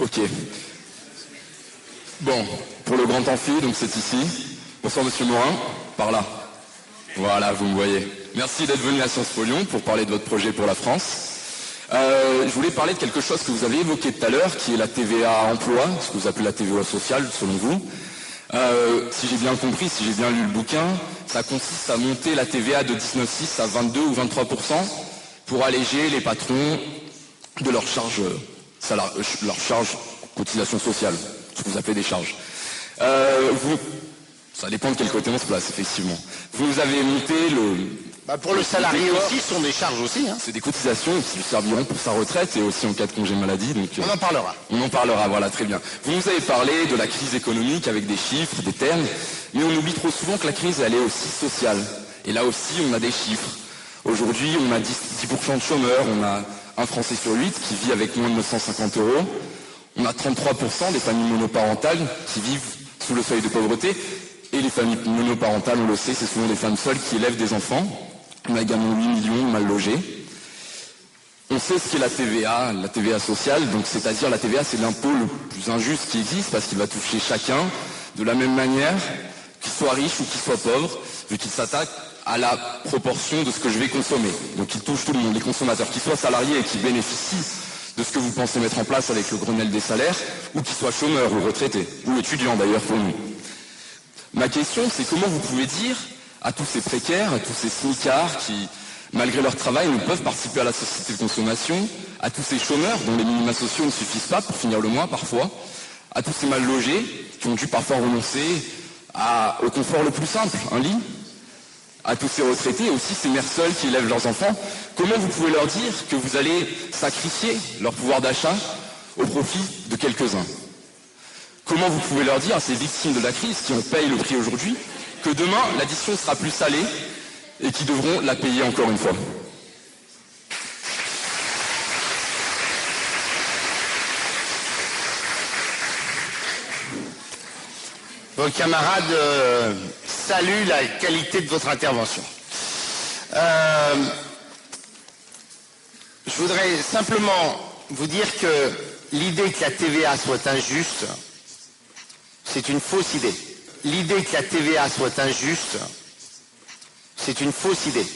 Ok. Bon, pour le grand amphi, donc c'est ici. Bonsoir Monsieur Morin, par là. Voilà, vous me voyez. Merci d'être venu à Sciences Po Lyon pour parler de votre projet pour la France. Je voulais parler de quelque chose que vous avez évoqué tout à l'heure, qui est la TVA emploi, ce que vous appelez la TVA sociale, selon vous. Si j'ai bien compris, si j'ai bien lu le bouquin, ça consiste à monter la TVA de 19,6 à 22 ou 23% pour alléger les patrons de leurs charges cotisation sociale, ce que vous appelez des charges. Ça dépend de quel côté on se place, effectivement. Vous avez monté pour le salarié aussi, ce sont des charges aussi. Hein. C'est des cotisations qui lui serviront pour sa retraite et aussi en cas de congé maladie. Donc, on en parlera. On en parlera, voilà, très bien. Vous nous avez parlé de la crise économique avec des chiffres, des termes, mais on oublie trop souvent que la crise, elle est aussi sociale. Et là aussi, on a des chiffres. Aujourd'hui, on a 10% de chômeurs, on a un Français sur 8 qui vit avec moins de 950 €. On a 33% des familles monoparentales qui vivent sous le seuil de pauvreté. Et les familles monoparentales, on le sait, c'est souvent des femmes seules qui élèvent des enfants. On a également 8 millions mal logés. On sait ce qu'est la TVA sociale, donc c'est-à-dire la TVA, c'est l'impôt le plus injuste qui existe parce qu'il va toucher chacun de la même manière, qu'il soit riche ou qu'il soit pauvre, vu qu'il s'attaque à la proportion de ce que je vais consommer. Donc il touche tout le monde, les consommateurs, qu'ils soient salariés et qui bénéficient de ce que vous pensez mettre en place avec le Grenelle des salaires, ou qu'ils soient chômeurs ou retraités, ou étudiants d'ailleurs pour nous. Ma question, c'est comment vous pouvez dire à tous ces précaires, à tous ces smicards qui, malgré leur travail, ne peuvent participer à la société de consommation, à tous ces chômeurs dont les minima sociaux ne suffisent pas pour finir le mois parfois, à tous ces mal logés qui ont dû parfois renoncer au confort le plus simple, un lit, à tous ces retraités et aussi ces mères seules qui élèvent leurs enfants, comment vous pouvez leur dire que vous allez sacrifier leur pouvoir d'achat au profit de quelques-uns ? Comment vous pouvez leur dire à ces victimes de la crise qui en payent le prix aujourd'hui que demain l'addition sera plus salée et qui devront la payer encore une fois ? Vos camarades saluent la qualité de votre intervention. Je voudrais simplement vous dire que l'idée que la TVA soit injuste, c'est une fausse idée. L'idée que la TVA soit injuste, c'est une fausse idée.